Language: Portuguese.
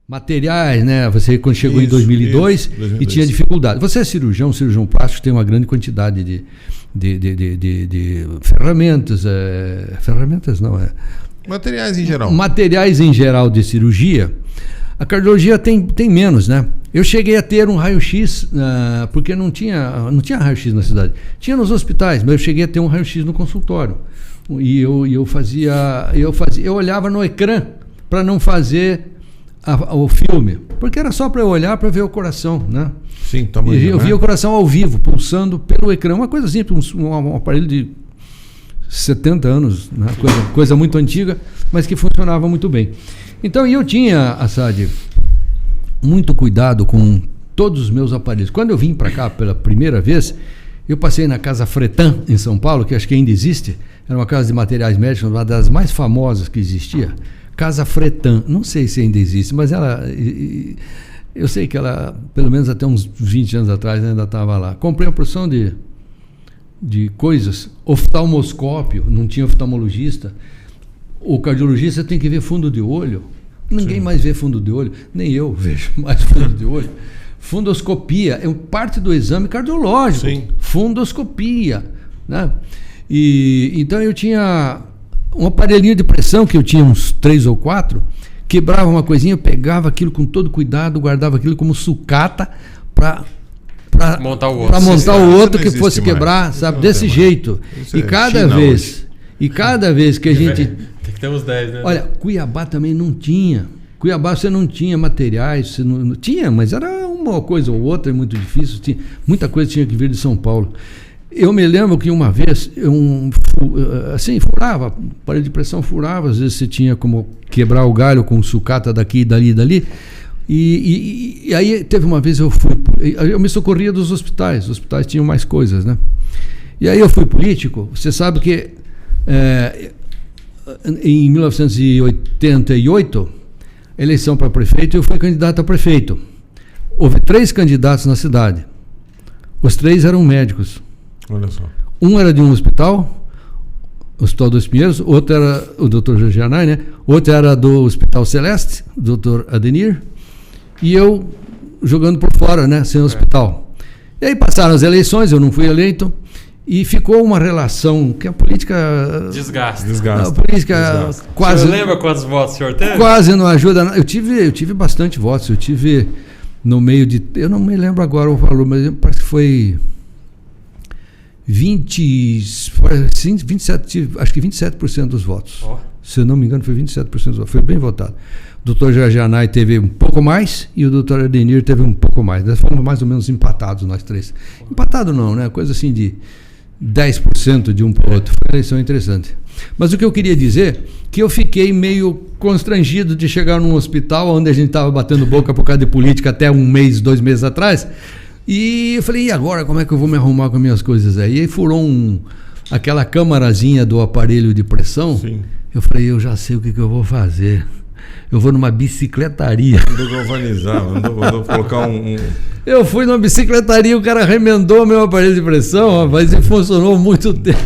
materiais, né? Você quando chegou em 2002 e tinha dificuldade. Você é cirurgião plástico, tem uma grande quantidade de ferramentas, ferramentas não, materiais em geral. Materiais em geral de cirurgia. A cardiologia tem menos, né? Eu cheguei a ter um raio-x, porque não tinha raio-x na cidade. Tinha nos hospitais, mas eu cheguei a ter um raio-x no consultório. E eu olhava no ecrã para não fazer o filme, porque era só para eu olhar para ver o coração, né? Sim, tamanho, eu via o coração ao vivo, pulsando pelo ecrã, uma coisa simples, um aparelho de 70 anos, né? coisa muito antiga, mas que funcionava muito bem. Então eu tinha, Assad, muito cuidado com todos os meus aparelhos. Quando eu vim para cá pela primeira vez, eu passei na Casa Fretan, em São Paulo, que acho que ainda existe, era uma casa de materiais médicos, uma das mais famosas que existia, Casa Fretan, não sei se ainda existe, mas eu sei que ela, pelo menos até uns 20 anos atrás, ainda estava lá. Comprei uma porção de coisas, oftalmoscópio, não tinha oftalmologista. O cardiologista tem que ver fundo de olho. Ninguém mais vê fundo de olho, nem eu vejo mais fundo de olho. Fundoscopia é parte do exame cardiológico. Sim. Fundoscopia, né? Então eu tinha um aparelhinho de pressão, que eu tinha uns 3 ou 4, quebrava uma coisinha, eu pegava aquilo com todo cuidado, guardava aquilo como sucata para montar o outro. O outro que fosse quebrar, sabe? Desse jeito. E cada vez que a gente... Tem que ter uns 10, né? Olha, Cuiabá também não tinha. Cuiabá você não tinha materiais, você não tinha, mas era uma coisa ou outra, é muito difícil. Muita coisa tinha que vir de São Paulo. Eu me lembro que uma vez, assim, furava, aparelho de pressão furava, às vezes você tinha como quebrar o galho com sucata daqui, dali. E aí teve uma vez eu me socorria dos hospitais, os hospitais tinham mais coisas, né? E aí eu fui político, você sabe que em 1988, eleição para prefeito, eu fui candidato a prefeito. Houve 3 candidatos na cidade, os 3 eram médicos. Olha só. Um era de um hospital, Hospital dos Pinheiros, outro era o Dr. Jorge Anai, né? Outro era do Hospital Celeste, Dr. Adenir, e eu jogando por fora, né? Sem hospital. E aí passaram as eleições, eu não fui eleito, e ficou uma relação que a política... Desgasta. A política quase... O senhor lembra quantos votos o senhor teve? Quase não ajuda. Eu tive bastante votos, eu tive no meio de... Eu não me lembro agora o valor, mas parece que foi... 27, acho que 27% dos votos. Se eu não me engano, foi 27% dos votos. Foi bem votado. O Dr. Jorge Anai teve um pouco mais e o Dr. Adenir teve um pouco mais. Nós fomos mais ou menos empatados, nós 3. Empatado não, né? Coisa assim de 10% de um para o outro. Foi uma eleição interessante. Mas o que eu queria dizer, que eu fiquei meio constrangido de chegar num hospital onde a gente estava batendo boca por causa de política até 1 mês, 2 meses atrás. E eu falei, e agora, como é que eu vou me arrumar com as minhas coisas aí? E aí furou aquela câmarazinha do aparelho de pressão. Sim. Eu falei, eu já sei o que eu vou fazer. Eu vou numa bicicletaria. Mandou galvanizar, mandou colocar Eu fui numa bicicletaria, o cara remendou meu aparelho de pressão, mas funcionou muito tempo.